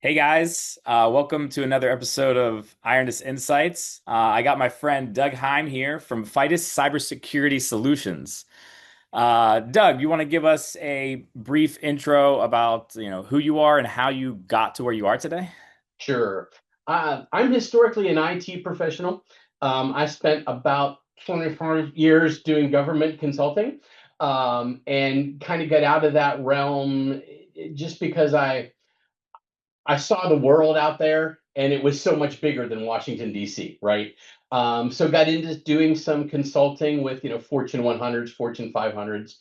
Hey guys, welcome to another episode of Ironis Insights. I got my friend Doug Heim here from Fidus Cybersecurity Solutions. Doug, you want to give us a brief intro about who you are and how you got to where you are today? Sure. I'm historically an IT professional. I spent about 24 years doing government consulting, and kind of got out of that realm just because I saw the world out there and it was so much bigger than Washington, D.C., right? So got into doing some consulting with, Fortune 100s, Fortune 500s.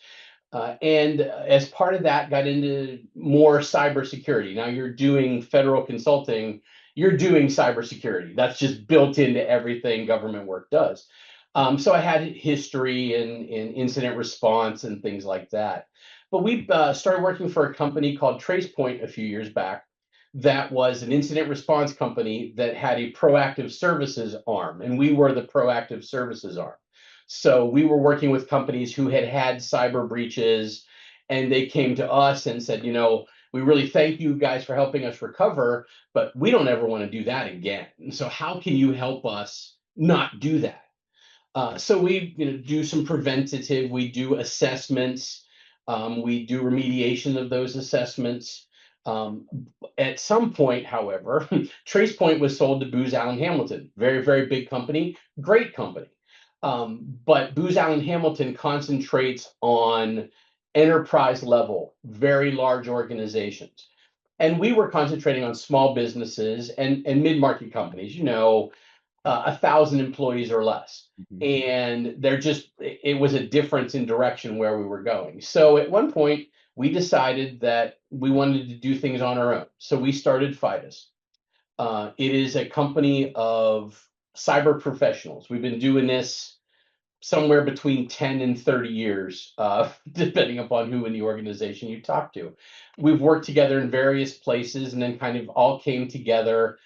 And as part of that, got into more cybersecurity. Now you're doing federal consulting, you're doing cybersecurity. That's just built into everything government work does. So I had history in incident response and things like that. But we started working for a company called TracePoint a few years back. That was an incident response company that had a proactive services arm, and we were the proactive services arm. So we were working with companies who had had cyber breaches, and they came to us and said, we really thank you guys for helping us recover, but we don't ever want to do that again. And so how can you help us not do that? So we do some preventative, we do assessments, we do remediation of those assessments. Um, at some point, however, TracePoint was sold to Booz Allen Hamilton, very, very big company, great company. But Booz Allen Hamilton concentrates on enterprise level, very large organizations. And we were concentrating on small businesses and mid-market companies, 1,000 employees or less. Mhm. And it was a difference in direction where we were going. So at one point, we decided that we wanted to do things on our own. So we started Fidus. It is a company of cyber professionals. We've been doing this somewhere between 10 and 30 years, depending upon who in the organization you talk to. We've worked together in various places and then kind of all came together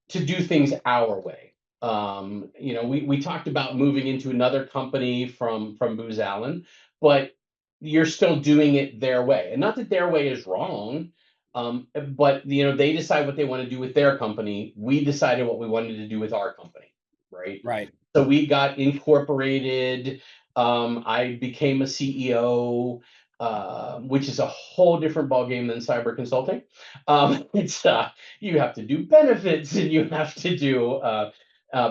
to do things our way. We talked about moving into another company from Booz Allen, but you're still doing it their way. And not that their way is wrong, but they decide what they want to do with their company. We decided what we wanted to do with our company, right? Right. So we got incorporated. I became a CEO, which is a whole different ballgame than cyber consulting. It's You have to do benefits and you have to do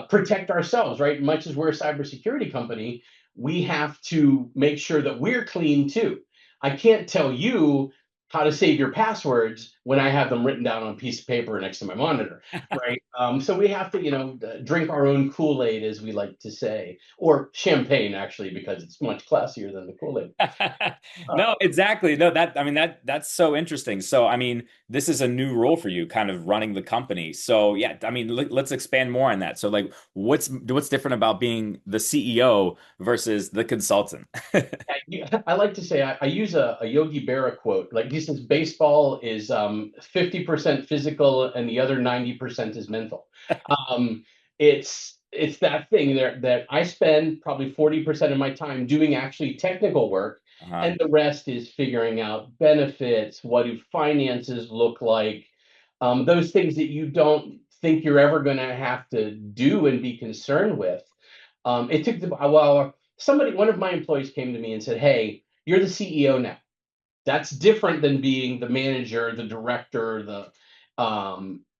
protect ourselves, right? Much as we're a cybersecurity company, we have to make sure that we're clean too. I can't tell you how to save your passwords when I have them written down on a piece of paper next to my monitor, right? So we have to, drink our own Kool-Aid, as we like to say, or champagne, actually, because it's much classier than the Kool-Aid. No, Uh, exactly. No, that's so interesting. So, I mean, this is a new role for you, kind of running the company. So, yeah, I mean, let's expand more on that. So, like, what's different about being the CEO versus the consultant? I like to say I use a Yogi Berra quote. Like he says, baseball is 50% physical and the other 90% is mental. Um, it's that thing there that I spend probably 40% of my time doing actually technical work, Uh-huh. and the rest is figuring out benefits, what do finances look like, those things that you don't think you're ever going to have to do and be concerned with. It took well, one of my employees came to me and said, "Hey, you're the CEO now. That's different than being the manager, the director,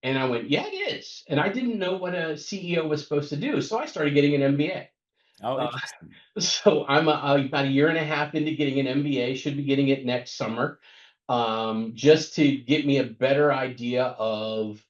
and I went, yeah, it is. And I didn't know what a CEO was supposed to do. So I started getting an MBA. Oh, Uh, interesting. so about a year and a half into getting an MBA, should be getting it next summer, just to get me a better idea of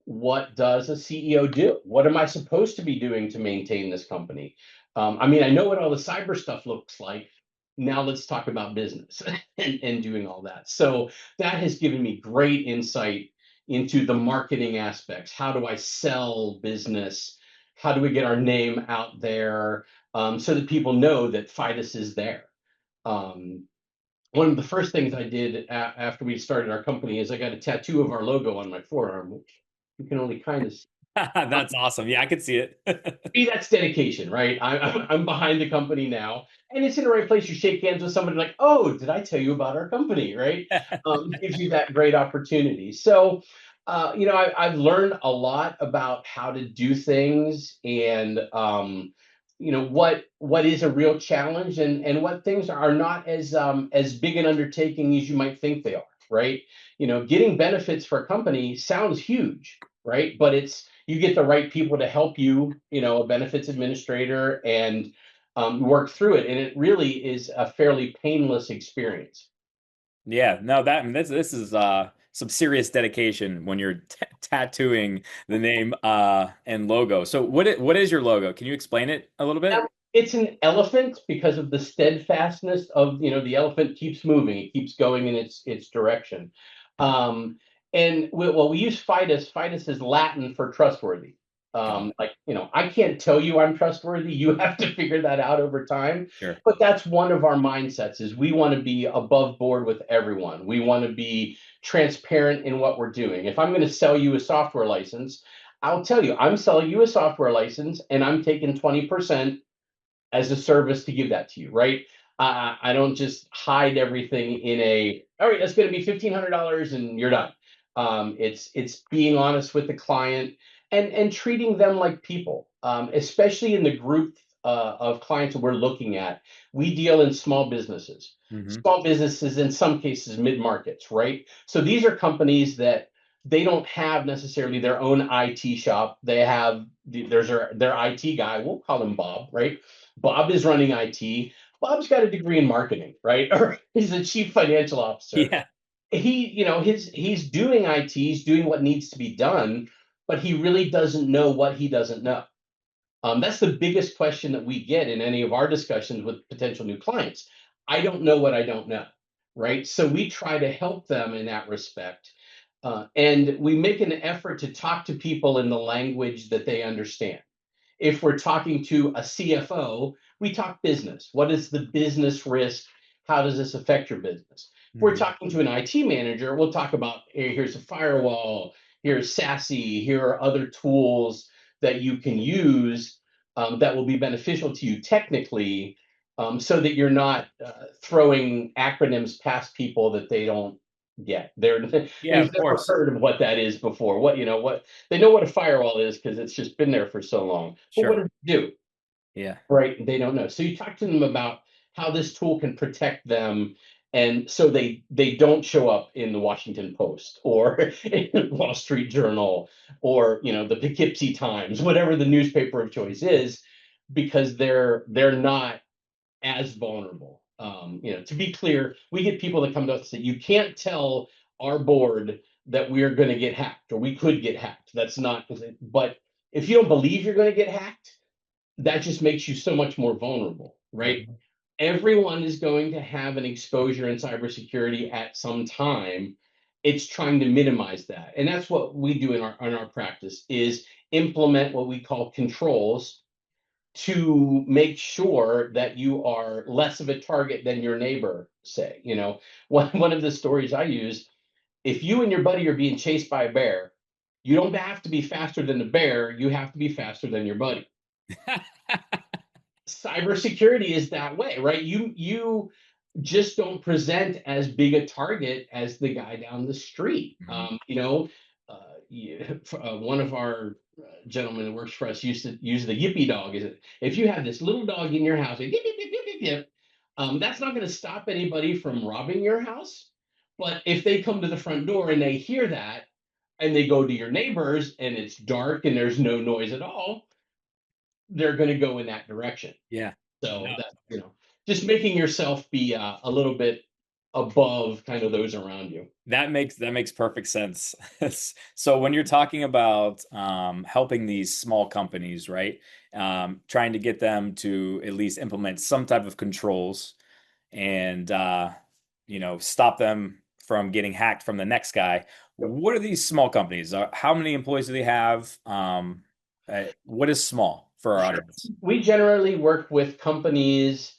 what does a CEO do? What am I supposed to be doing to maintain this company? I mean, I know what all the cyber stuff looks like. Now let's talk about business and doing all that. So that has given me great insight into the marketing aspects. How do I sell business? How do we get our name out there, so that people know that Fidus is there? Um, One of the first things I did after we started our company is I got a tattoo of our logo on my forearm, which you can only kind of see. That's awesome. Yeah, I could see it. That's dedication, right? I'm behind the company now, and it's in the right place. You shake hands with somebody like, "Oh, did I tell you about our company?" Right? Gives you that great opportunity. So I've learned a lot about how to do things and what is a real challenge and what things are not as big an undertaking as you might think they are, right? Getting benefits for a company sounds huge, right? But it's you get the right people to help you, a benefits administrator, and work through it, and it really is a fairly painless experience. Yeah, no, that I mean, this is some serious dedication when you're t tattooing the name and logo. So what is your logo? Can you explain it a little bit? It's an elephant because of the steadfastness of, the elephant keeps moving, it keeps going in its direction. Um, and we use Fidus. Fidus is Latin for trustworthy. Got it. I can't tell you I'm trustworthy. You have to figure that out over time. Sure. But that's one of our mindsets is we want to be above board with everyone. We want to be transparent in what we're doing. If I'm going to sell you a software license, I'll tell you, I'm selling you a software license and I'm taking 20% as a service to give that to you, right? I don't just hide everything in all right, that's going to be $1,500 and you're done. It's being honest with the client and treating them like people, especially in the group of clients that we're looking at. We deal in small businesses. Hmm. Small businesses, in some cases, mid markets, right? So these are companies that they don't have necessarily their own IT shop. They have there's their IT guy. We'll call him Bob, right? Bob is running IT. Bob's got a degree in marketing, right? Or he's a chief financial officer. Yeah. He's doing IT, he's doing what needs to be done, but he really doesn't know what he doesn't know. That's the biggest question that we get in any of our discussions with potential new clients. I don't know what I don't know, right? So we try to help them in that respect. And we make an effort to talk to people in the language that they understand. If we're talking to a CFO, we talk business. What is the business risk? How does this affect your business? If we're Hmm. talking to an IT manager, we'll talk about hey, here's a firewall, here's SASE, here are other tools that you can use that will be beneficial to you technically, so that you're not throwing acronyms past people that they don't get. Yeah, They've of never course. heard of what that is before. What they know what a firewall is because it's just been there for so long. But what Sure. does it do? Yeah. Right? They don't know. So you talk to them about how this tool can protect them, and so they don't show up in the Washington Post or in Wall Street Journal or the Poughkeepsie Times, whatever the newspaper of choice is, because they're not as vulnerable. To be clear, we get people that come to us that you can't tell our board that we're going to get hacked or we could get hacked. That's not, but if you don't believe you're going to get hacked, that just makes you so much more vulnerable, right? Mhm. Everyone is going to have an exposure in cybersecurity at some time. It's trying to minimize that. And that's what we do in our practice is implement what we call controls to make sure that you are less of a target than your neighbor, say. One of the stories I use, if you and your buddy are being chased by a bear, you don't have to be faster than the bear, you have to be faster than your buddy. Cybersecurity is that way, right? You just don't present as big a target as the guy down the street. Mhm. One of our gentlemen that works for us used to use the Yippee Dog. Is it if you have this little dog in your house, yip, yip, yip, yip, yip, yip, that's not going to stop anybody from robbing your house. But if they come to the front door and they hear that, and they go to your neighbors and it's dark and there's no noise at all, they're going to go in that direction. Yeah. So No, that just making yourself be a little bit above kind of those around you. that makes perfect sense. So when you're talking about helping these small companies, right? Trying to get them to at least implement some type of controls and stop them from getting hacked from the next guy. What are these small companies? How many employees do they have? What is small for our Sure. audience? We generally work with companies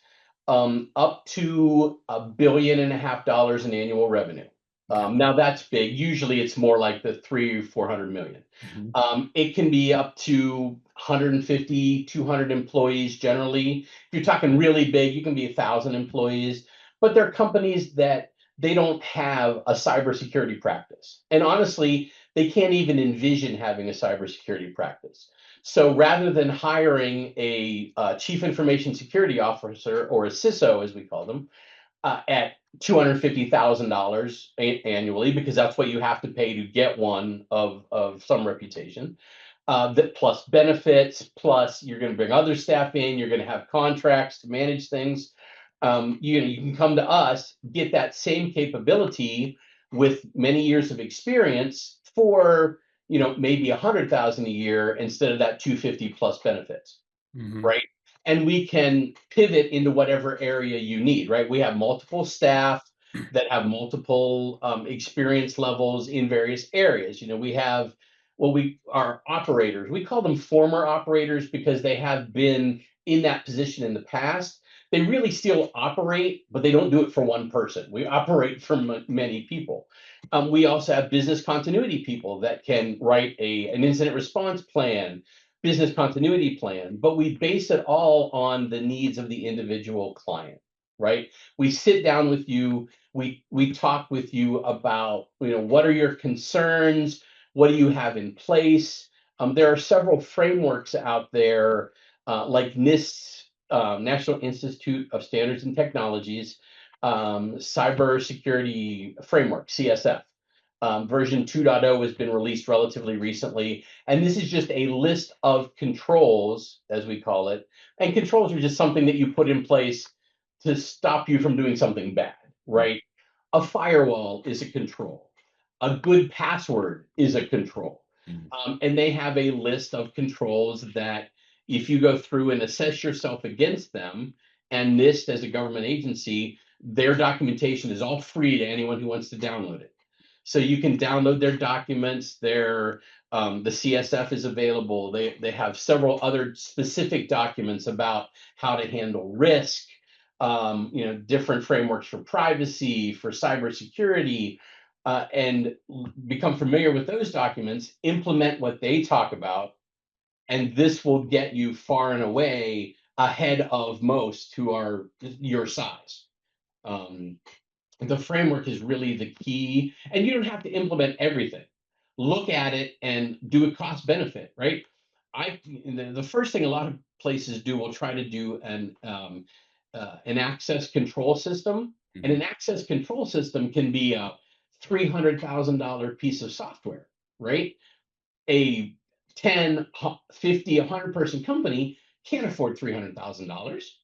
up to $1.5 billion in annual revenue. Okay. Now that's big. Usually it's more like the 300 or 400 million. Mhm. It can be up to 150, 200 employees generally. If you're talking really big, you can be 1,000 employees. But they're companies that they don't have a cybersecurity practice. And honestly, they can't even envision having a cybersecurity practice. So rather than hiring a chief information security officer or a CISO, as we call them, at $250,000 annually, because that's what you have to pay to get one of some reputation, that plus benefits, plus you're going to bring other staff in, you're going to have contracts to manage things. You can come to us, get that same capability with many years of experience for maybe 100,000 a year instead of that 250 plus benefits, Hmm. right? And we can pivot into whatever area you need, right? We have multiple staff that have multiple experience levels in various areas. We have we are operators. We call them former operators because they have been in that position in the past. They really still operate, but they don't do it for one person. We operate for many people. We also have business continuity people that can write an incident response plan, business continuity plan, but we base it all on the needs of the individual client, right? We sit down with you, we talk with you about, what are your concerns, what do you have in place? There are several frameworks out there, like NIST, National Institute of Standards and Technologies, Cybersecurity Framework, CSF. Version 2.0 has been released relatively recently. And this is just a list of controls, as we call it. And controls are just something that you put in place to stop you from doing something bad, right? A firewall is a control. A good password is a control. Hmm. And they have a list of controls that if you go through and assess yourself against them, and NIST as a government agency, their documentation is all free to anyone who wants to download it. So you can download their documents. The CSF is available. They have several other specific documents about how to handle risk, different frameworks for privacy, for cybersecurity, and become familiar with those documents, implement what they talk about, and this will get you far and away ahead of most who are your size. Um, the framework is really the key, and you don't have to implement everything. Look at it and do a cost benefit, right? The first thing a lot of places do will try to do an access control system, and Hmm. an access control system can be a $300,000 piece of software, right? A 10, 50, 100 person company can't afford $300,000.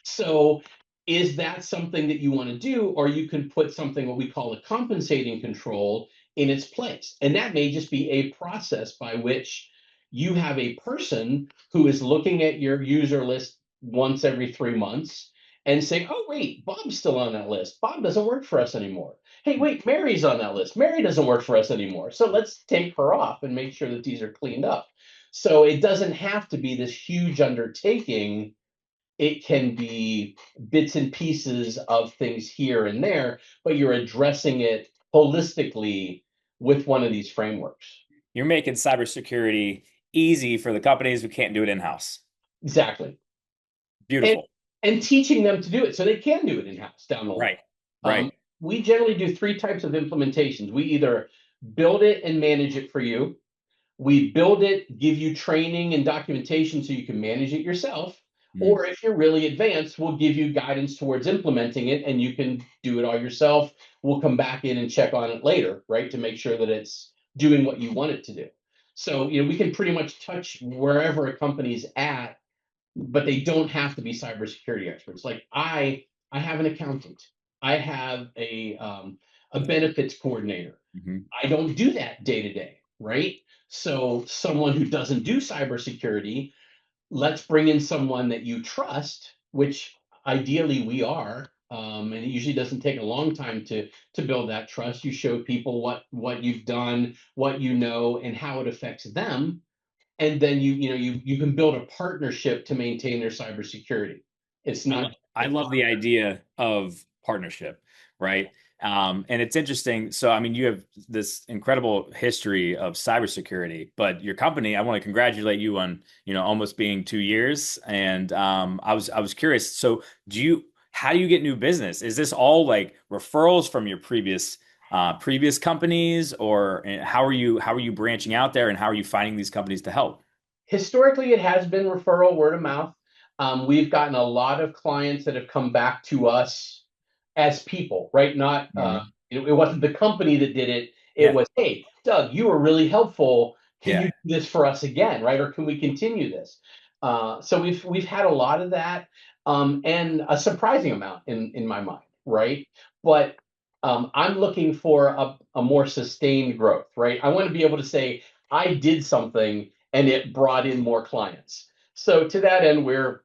So is that something that you want to do? Or you can put something, what we call a compensating control, in its place. And that may just be a process by which you have a person who is looking at your user list once every 3 months and saying, oh, wait, Bob's still on that list. Bob doesn't work for us anymore. Hey, wait, Mary's on that list. Mary doesn't work for us anymore. So let's take her off and make sure that these are cleaned up. So it doesn't have to be this huge undertaking. It can be bits and pieces of things here and there, but you're addressing it holistically with one of these frameworks. You're making cybersecurity easy for the companies who can't do it in-house. Exactly. And Beautiful. and teaching them to do it so they can do it in-house down the line. Right. Right. Um, we generally do three types of implementations. We either build it and manage it for you. We build it, give you training and documentation so you can manage it yourself. Mm. Or if you're really advanced, we'll give you guidance towards implementing it and you can do it all yourself. We'll come back in and check on it later, right? To make sure that it's doing what you want it to do. So, we can pretty much touch wherever a company's at, but they don't have to be cybersecurity experts. Like I have an accountant. I have a benefits coordinator. Hmm. I don't do that day to day, right? So someone who doesn't do cybersecurity, let's bring in someone that you trust, which ideally we are. And it usually doesn't take a long time to build that trust. You show people what you've done, what you know, and how it affects them, and then you can build a partnership to maintain their cybersecurity. It's I, lo- not I the love the idea of partnership, right? And it's interesting. So, I mean, you have this incredible history of cybersecurity, but your company, I want to congratulate you on, almost being 2 years. And I was curious. So, do you how do you get new business? Is this all like referrals from your previous companies, or how are you branching out there, and how are you finding these companies to help? Historically, it has been referral, word of mouth. We've gotten a lot of clients that have come back to us as people, right? Not Mhm. it wasn't the company that did it. It Yeah, was, hey, Doug, you were really helpful. Can you yeah. do this for us again, right? Or can we continue this? So we've had a lot of that, and a surprising amount in my mind, right? But I'm looking for a more sustained growth, right? I want to be able to say I did something and it brought in more clients. So to that end, we're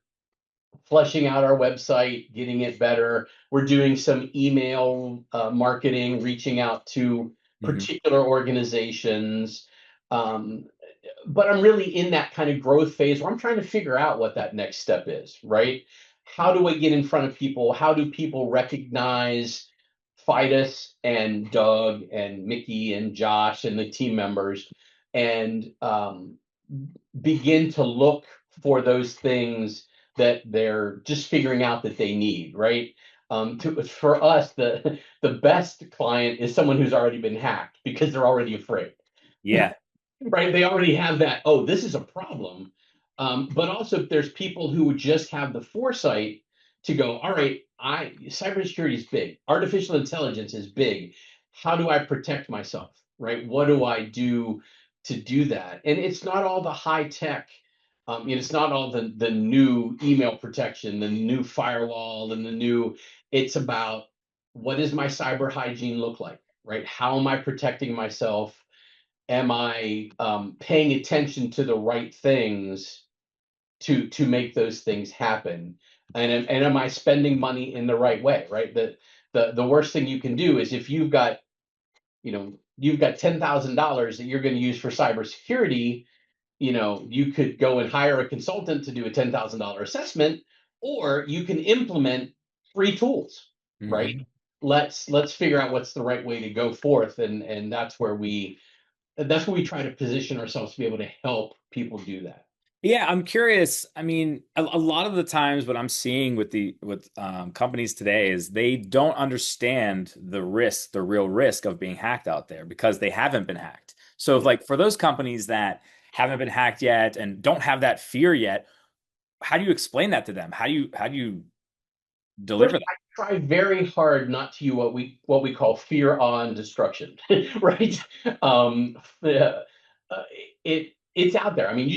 fleshing out our website, getting it better. We're doing some email marketing, reaching out to Hmm. particular organizations. Um, but I'm really in that kind of growth phase where I'm trying to figure out what that next step is, right? How do I get in front of people? How do people recognize Fidus and Doug and Mickey and Josh and the team members and begin to look for those things that they're just figuring out that they need, right? For us, the best client is someone who's already been hacked because they're already afraid, Yeah. right? They already have that, oh, this is a problem. But also, if there's people who would just have the foresight to go, all right, cybersecurity is big, artificial intelligence is big. How do I protect myself, right? What do I do to do that? And it's not all the high tech. It's not all the new email protection, the new firewall, and the new. It's about what does my cyber hygiene look like, right? How am I protecting myself? Am I paying attention to the right things to make those things happen? And am I spending money in the right way? Right. The worst thing you can do is if you've got $10,000 that you're going to use for cybersecurity, you could go and hire a consultant to do a $10,000 assessment, or you can implement free tools. Right. Hmm. Let's figure out what's the right way to go forth, and that's where we try to position ourselves to be able to help people do that. Yeah, I'm curious. I mean, a lot of the times what I'm seeing with companies today is they don't understand the real risk of being hacked out there because they haven't been hacked. So, if, Yeah. like for those companies that haven't been hacked yet and don't have that fear yet, how do you explain that to them? How do you First, deliver that? I try very hard not to use what we call fear on destruction, right? Uh, it's out there. I mean,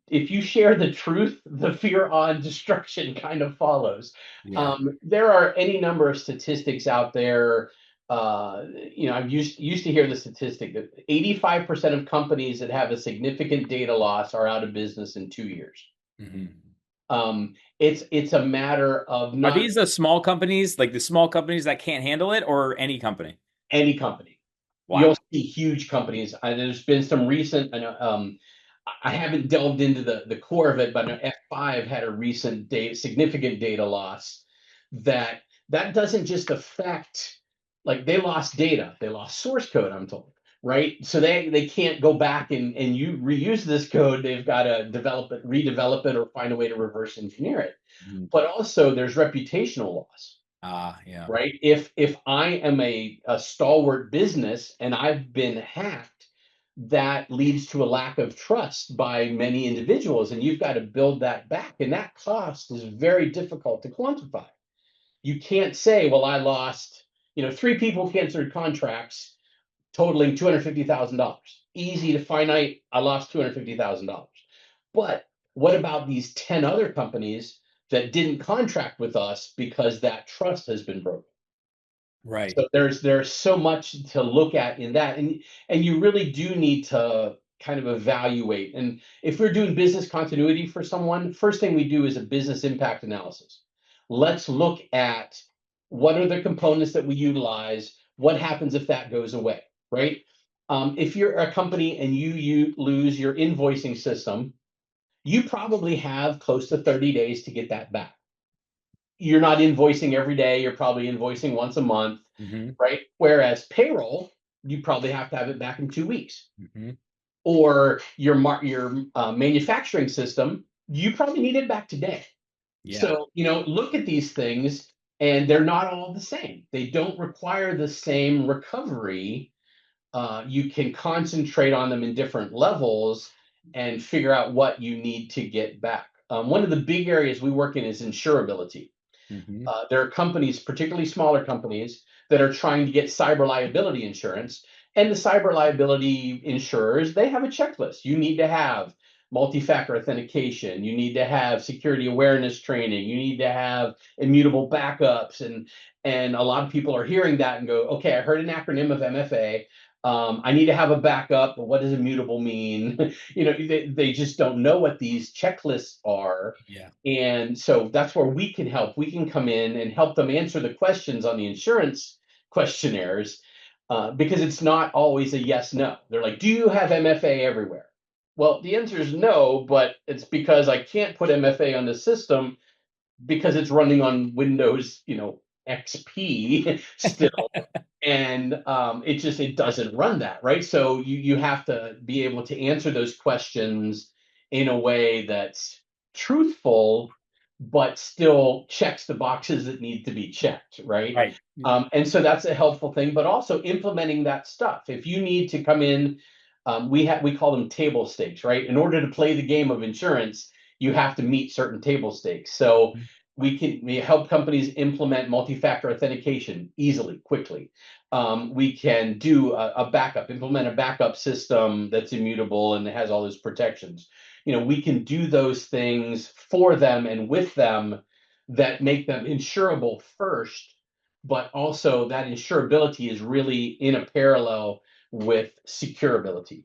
if you share the truth, the fear on destruction kind of follows. Yeah. There are any number of statistics out there. I've used to hear the statistic that 85% of companies that have a significant data loss are out of business in 2 years. Hmm. It's a matter of Are not these the small companies, like the small companies that can't handle it, or any company? any company. You'll Wow. see huge companies. There's been some recent. I haven't delved into the core of it, but I know F5 had a recent significant data loss. That that doesn't just affect, like, they lost data, they lost source code. I'm told, right? So they can't go back and you reuse this code. They've got to develop it, redevelop it, or find a way to reverse engineer it. Mhm. But also, there's reputational loss, Yeah. right? If I am a stalwart business and I've been hacked, that leads to a lack of trust by many individuals, and you've got to build that back. And that cost is very difficult to quantify. You can't say, well, I lost, three people canceled contracts totaling $250,000. Easy to finite, I lost $250,000. But what about these 10 other companies that didn't contract with us because that trust has been broken? Right. So there's so much to look at in that, and you really do need to kind of evaluate. And if we're doing business continuity for someone, first thing we do is a business impact analysis. Let's look at what are the components that we utilize. What happens if that goes away, right? If you're a company and you lose your invoicing system, you probably have close to 30 days to get that back. You're not invoicing every day. You're probably invoicing once a month, Hmm. right? Whereas payroll, you probably have to have it back in 2 weeks. Hmm. Or your manufacturing system, you probably need it back today. Yeah. So look at these things. and they're not all the same. They don't require the same recovery. You can concentrate on them in different levels and figure out what you need to get back. One of the big areas we work in is insurability. Hmm. There are companies, particularly smaller companies, that are trying to get cyber liability insurance. And the cyber liability insurers, they have a checklist. You need to have multi-factor authentication. You need to have security awareness training. You need to have immutable backups. And a lot of people are hearing that and go, okay, I heard an acronym of MFA. I need to have a backup, but what does immutable mean? They just don't know what these checklists are. Yeah. And so that's where we can help. We can come in and help them answer the questions on the insurance questionnaires, because it's not always a yes no. They're like, do you have MFA everywhere? Well, the answer is no, but it's because I can't put MFA on the system because it's running on Windows, XP still, and it doesn't run that, right? So you have to be able to answer those questions in a way that's truthful but still checks the boxes that need to be checked, right? Right. And so that's a helpful thing, but also implementing that stuff. If you need to come in, we call them table stakes, right? In order to play the game of insurance, you have to meet certain table stakes. So we help companies implement multi-factor authentication easily, quickly. We can do a backup, implement a backup system that's immutable and has all those protections. We can do those things for them and with them that make them insurable first, but also that insurability is really in a parallel with securability.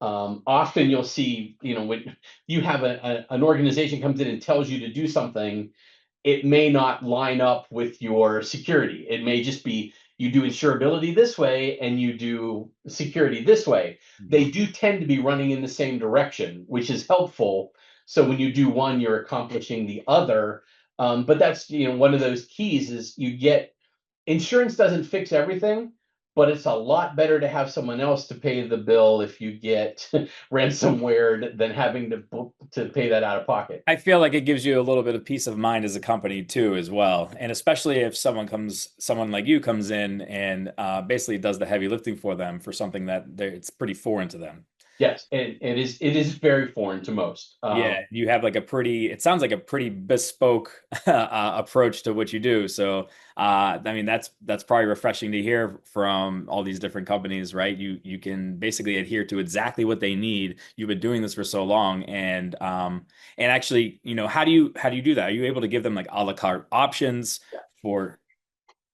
Often you'll see, when you have an organization comes in and tells you to do something, it may not line up with your security. It may just be you do insurability this way and you do security this way. Mhm. They do tend to be running in the same direction, which is helpful. So when you do one, you're accomplishing the other. But that's one of those keys is you get insurance doesn't fix everything, but it's a lot better to have someone else to pay the bill if you get ransomware than having to pay that out of pocket. I feel like it gives you a little bit of peace of mind as a company too, as well. And especially if someone like you comes in and basically does the heavy lifting for them for something that it's pretty foreign to them. Yes, and it is very foreign to most. Yeah, you have like it sounds like a pretty bespoke approach to what you do. So, I mean, that's probably refreshing to hear from all these different companies, right? You can basically adhere to exactly what they need. You've been doing this for so long, and actually, how do you do that? Are you able to give them like a la carte options for?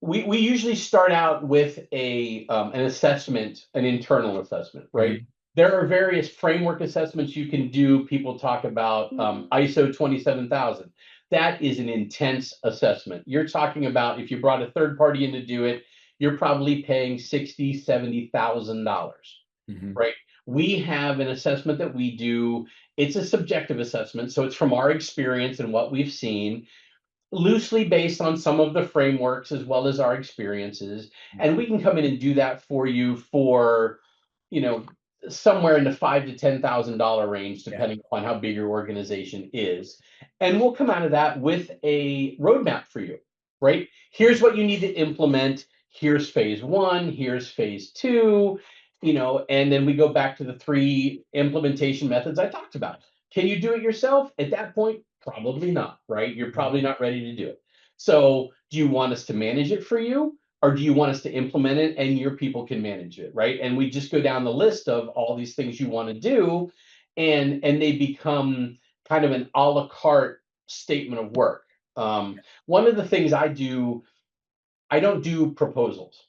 We usually start out with an assessment, an internal assessment, right? Mhm. There are various framework assessments you can do. People talk about ISO 27000. That is an intense assessment. You're talking about if you brought a third party in to do it, you're probably paying 60, $70,000, Mhm. right? We have an assessment that we do. It's a subjective assessment, so it's from our experience and what we've seen, loosely based on some of the frameworks as well as our experiences. And we can come in and do that for you for, you know, somewhere in the $5,000 to $10,000 range, Yeah. depending upon how big your organization is. And we'll come out of that with a roadmap for you, right? Here's what you need to implement. Here's phase one. Here's phase two. And then we go back to the three implementation methods I talked about. Can you do it yourself? At that point, probably not, right? You're probably not ready to do it. So, do you want us to manage it for you? Or do you want us to implement it and your people can manage it, right? And we just go down the list of all these things you want to do, and they become kind of an a la carte statement of work. One of the things I do, I don't do proposals.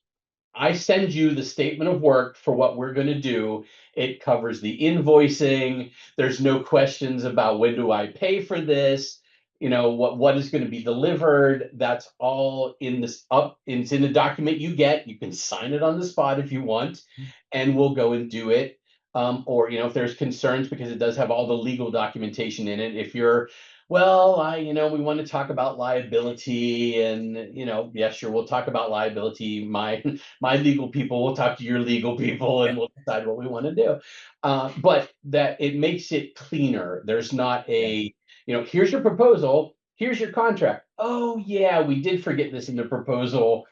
I send you the statement of work for what we're going to do. It covers the invoicing. There's no questions about when do I pay for this, what is going to be delivered. That's all in this up. It's in the document you get. You can sign it on the spot if you want, and we'll go and do it. Or if there's concerns, because it does have all the legal documentation in it. If you're, well, we want to talk about liability, and yeah, sure, we'll talk about liability. My legal people will talk to your legal people Yeah. and we'll decide what we want to do. But that it makes it cleaner. There's not Yeah. here's your proposal. Here's your contract. Oh yeah, we did forget this in the proposal.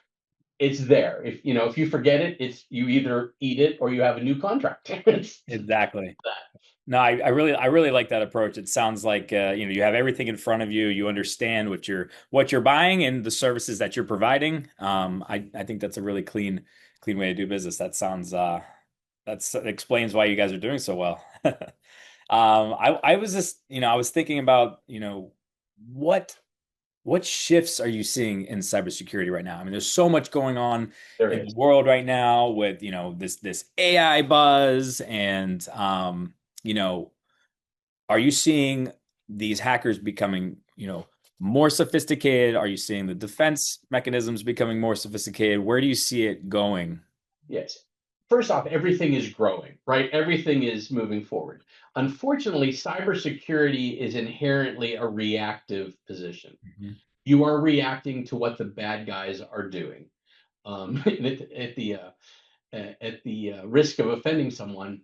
It's there. If you forget it, it's you either eat it or you have a new contract. It's Exactly. that. No, I really like that approach. It sounds like you have everything in front of you. You understand what you're buying and the services that you're providing. I think that's a really clean way to do business. That explains why you guys are doing so well. I was just I was thinking about what what shifts are you seeing in cybersecurity right now? I mean, there's so much going on There in the is. world right now with this AI buzz and you know are you seeing these hackers becoming, more sophisticated? Are you seeing the defense mechanisms becoming more sophisticated? Where do you see it going? Yes. First off, everything is growing, right? Everything is moving forward. Unfortunately, cybersecurity is inherently a reactive position. Mhm, You are reacting to what the bad guys are doing. At the risk of offending someone,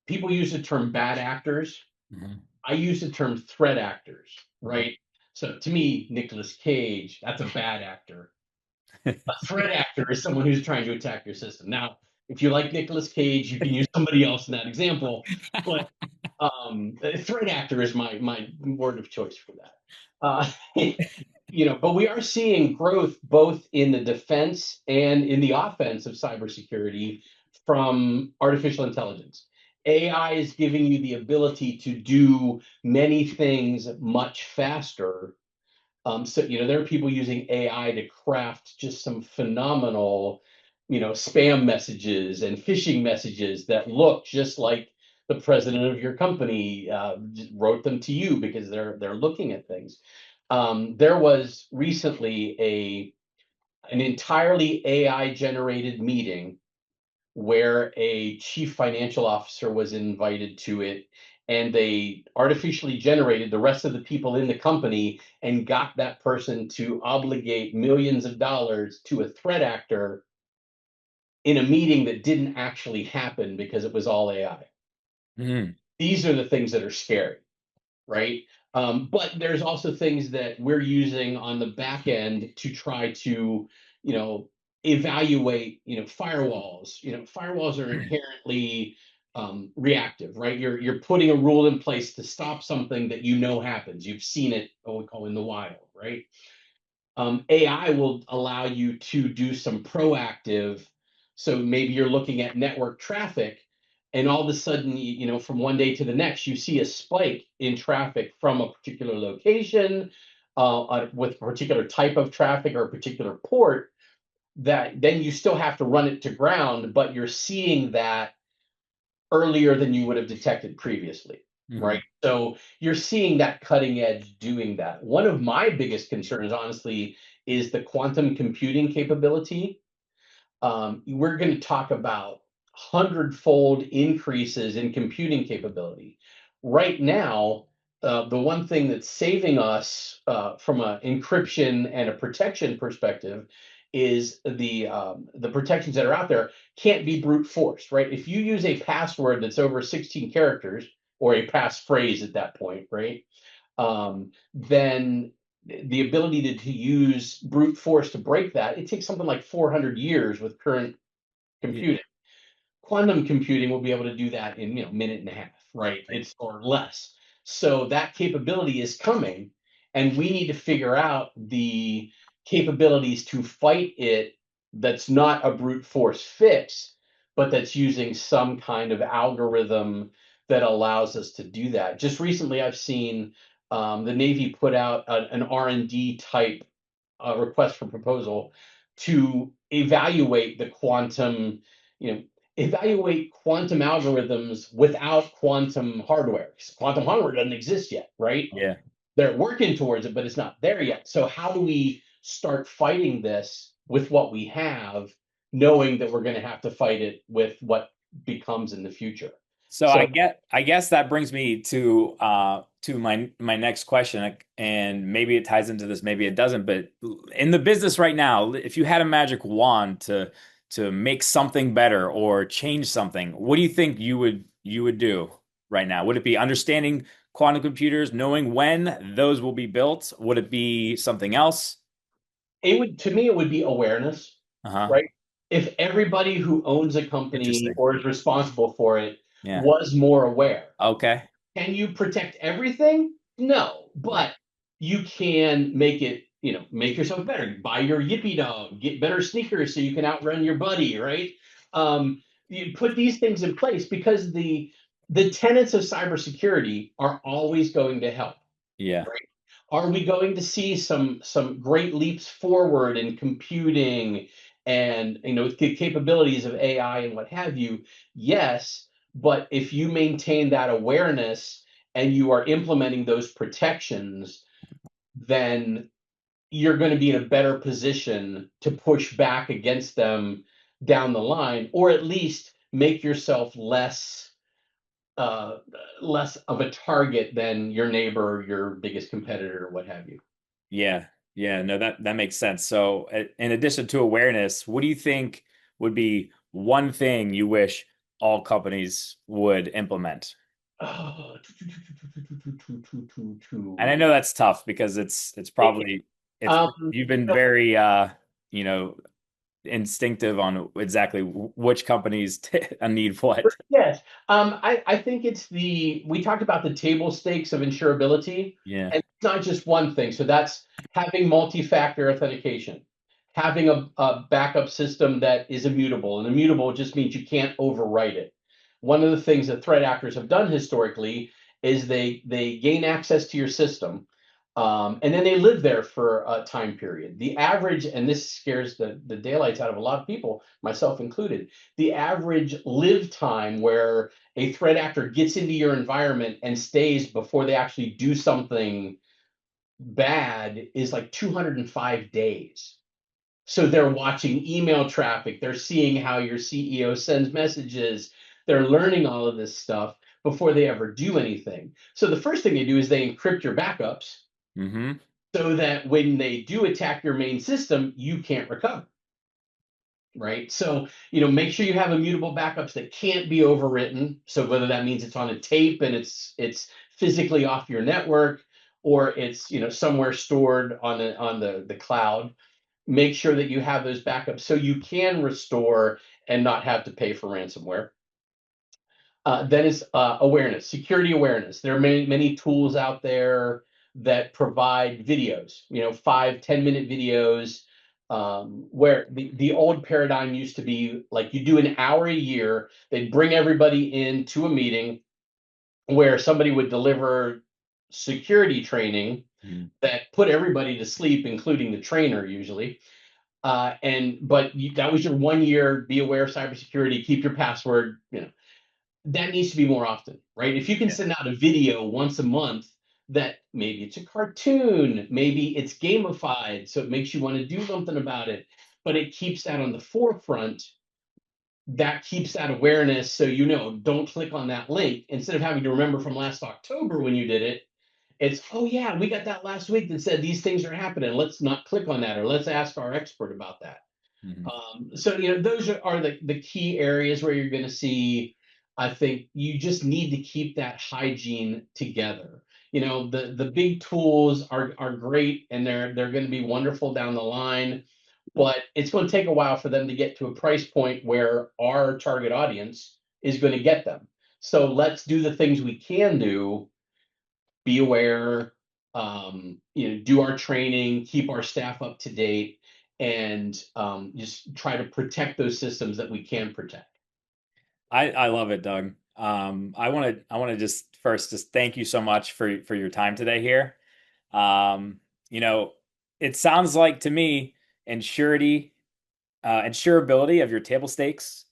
people use the term bad actors. mhm, I use the term threat actors, mhm. right? So to me, Nicolas Cage, that's a bad actor. A threat actor is someone who's trying to attack your system. Now, if you like Nicolas Cage, you can use somebody else in that example, but a threat actor is my word of choice for that. But we are seeing growth both in the defense and in the offense of cybersecurity from artificial intelligence. AI is giving you the ability to do many things much faster. So there are people using AI to craft just some phenomenal, spam messages and phishing messages that look just like the president of your company wrote them to you because they're looking at things. There was recently a an entirely AI generated meeting where a chief financial officer was invited to it, and they artificially generated the rest of the people in the company and got that person to obligate millions of dollars to a threat actor in a meeting that didn't actually happen because it was all AI. Mhm. These are the things that are scary, right? But there's also things that we're using on the back end to try to, you know, evaluate, firewalls. Firewalls are inherently reactive, right? You're putting a rule in place to stop something that happens. You've seen it, what we call in the wild, right? AI will allow you to do some proactive. So maybe you're looking at network traffic, and all of a sudden, from one day to the next, you see a spike in traffic from a particular location, with a particular type of traffic or a particular port. That then you still have to run it to ground, but you're seeing that earlier than you would have detected previously, right? Mhm. So you're seeing that cutting edge doing that. One of my biggest concerns, honestly, is the quantum computing capability. We're going to talk about hundredfold increases in computing capability. Right now, the one thing that's saving us from an encryption and a protection perspective is the protections that are out there can't be brute force, right? If you use a password that's over 16 characters or a passphrase at that point, right? Then the ability to use brute force to break that, it takes something like 400 years with current Yeah. computing. Quantum computing will be able to do that in minute and a half, right? Right. It's or less. So that capability is coming, and we need to figure out the capabilities to fight it. That's not a brute force fix, but that's using some kind of algorithm that allows us to do that. Just recently, I've seen the Navy put out an R&D type request for proposal to you know, evaluate quantum algorithms without quantum hardware. Quantum hardware doesn't exist yet, right? Yeah. They're working towards it, but it's not there yet. So how do we start fighting this with what we have, knowing that we're going to have to fight it with what becomes in the future? So So I guess that brings me to my next question, and maybe it ties into this, maybe it doesn't, but in the business right now, if you had a magic wand to make something better or change something, what do you think you would do? right now? Would it be understanding quantum computers, knowing when those will be built? Would it be something else? It would, to me, it would be awareness, Uh-huh. right? If everybody who owns a company Interesting. or is responsible for it Yeah. was more aware. Okay. Can you protect everything? No, Right. but you can make it, make yourself better. Buy your Yippee Dog, get better sneakers so you can outrun your buddy, right? You put these things in place because the tenets of cybersecurity are always going to help. Yeah. Right? Are we going to see some great leaps forward in computing and the capabilities of AI and what have you? Yes, but if you maintain that awareness and you are implementing those protections, then you're going to be in a better position to push back against them down the line, or at least make yourself uh, less of a target than your neighbor, your biggest competitor, or what have you. Yeah. Yeah. No, that makes sense. So, in addition to awareness, what do you think would be one thing you wish all companies would implement? Oh, And I know that's tough because it's it, probably it's um, you've been very you know, instinctive on exactly which companies need what. yes. I think we talked about the table stakes of insurability, Yeah. and it's not just one thing. So that's having multi-factor authentication, having a backup system that is immutable. And immutable just means you can't overwrite it. One of the things that threat actors have done historically is they gain access to your system, and then they live there for a time period. The average, and this scares the daylights out of a lot of people, myself included, the average live time where a threat actor gets into your environment and stays before they actually do something bad is like 205 days. So they're watching email traffic, they're seeing how your CEO sends messages, they're learning all of this stuff before they ever do anything. So the first thing they do is they encrypt your backups Mm-hmm. so that when they do attack your main system, you can't recover. Right. So, make sure you have immutable backups that can't be overwritten. So whether that means it's on a tape and it's physically off your network, or it's, somewhere stored on the cloud, make sure that you have those backups so you can restore and not have to pay for ransomware. Then is awareness, security awareness. There are many tools out there that provide videos, 5, 10 minute videos, where the old paradigm used to be like you do an hour a year, they'd bring everybody into a meeting where somebody would deliver security training Mm-hmm. that put everybody to sleep, including the trainer usually. That was your 1 year, be aware of cybersecurity, keep your password, that needs to be more often, right? If you can Yeah. send out a video once a month that maybe it's a cartoon, maybe it's gamified, so it makes you want to do something about it, but it keeps that on the forefront, that keeps that awareness. So, don't click on that link instead of having to remember from last October when you did it. It's, oh, yeah, we got that last week that said these things are happening. Let's not click on that, or let's ask our expert about that. Mm-hmm. So those are the key areas where you're going to see. I think you just need to keep that hygiene together. The big tools are great and they're going to be wonderful down the line, but it's going to take a while for them to get to a price point where our target audience is going to get them. So let's do the things we can do, be aware, do our training, keep our staff up to date, and just try to protect those systems that we can protect. I love it, Doug. I want to just first just thank you so much for your time today here. Um, you know, it sounds like to me insurity, insurability of your table stakes,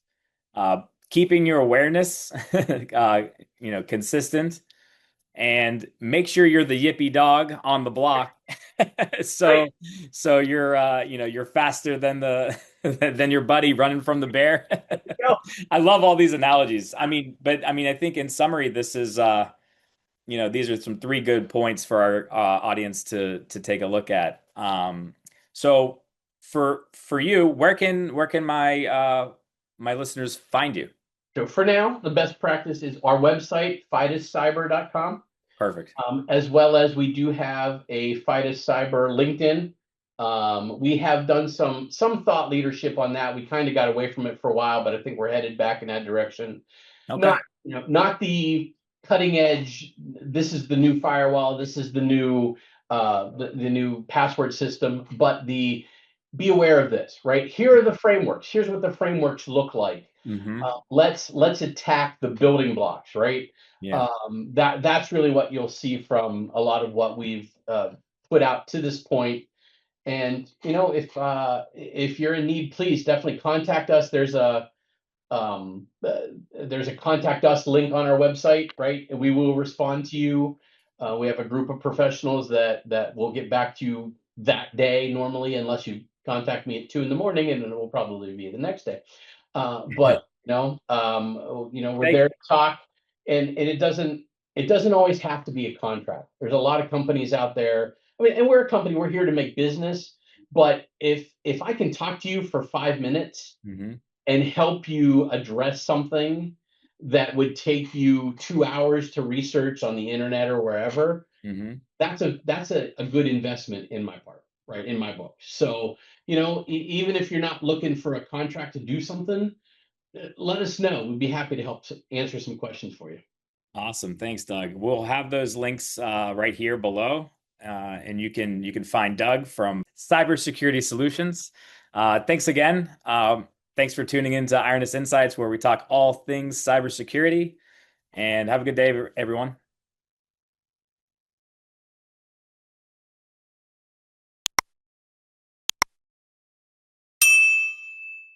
uh, keeping your awareness, consistent, and make sure you're the yippy dog on the block. Great. so so you're you're faster than the than your buddy running from the bear. You I love all these analogies. I mean, I think in summary, this is these are some three good points for our audience to take a look at. So for you, where can my my listeners find you? So for now, the best practice is our website, fiduscyber.com. Perfect. As well as we do have a Fidus Cyber LinkedIn. We have done some thought leadership on that. We kind of got away from it for a while, but I think we're headed back in that direction. Okay. Not the cutting edge. This is the new firewall. This is the new the new password system. But the be aware of this, right? Here are the frameworks. Here's what the frameworks look like. Mm-hmm. Let's attack the building blocks, right? Yeah. That's really what you'll see from a lot of what we've put out to this point. And if you're in need, please definitely contact us. There's a contact us link on our website, right? And we will respond to you. We have a group of professionals that will get back to you that day normally, unless you contact me at 2 in the morning, and then it will probably be the next day. But we're Thank there to talk, and it doesn't always have to be a contract. There's a lot of companies out there. I mean, and we're a company. We're here to make business. But if I can talk to you for 5 minutes Mm-hmm. and help you address something that would take you 2 hours to research on the internet or wherever, Mm-hmm. that's a good investment in my part, right? In my book. So, even if you're not looking for a contract to do something, let us know. We'd be happy to help answer some questions for you. Awesome. Thanks, Doug. We'll have those links right here below. And you can find Doug from Cybersecurity Solutions. Thanks again. Thanks for tuning in to Ironis Insights, where we talk all things cybersecurity. And have a good day, everyone.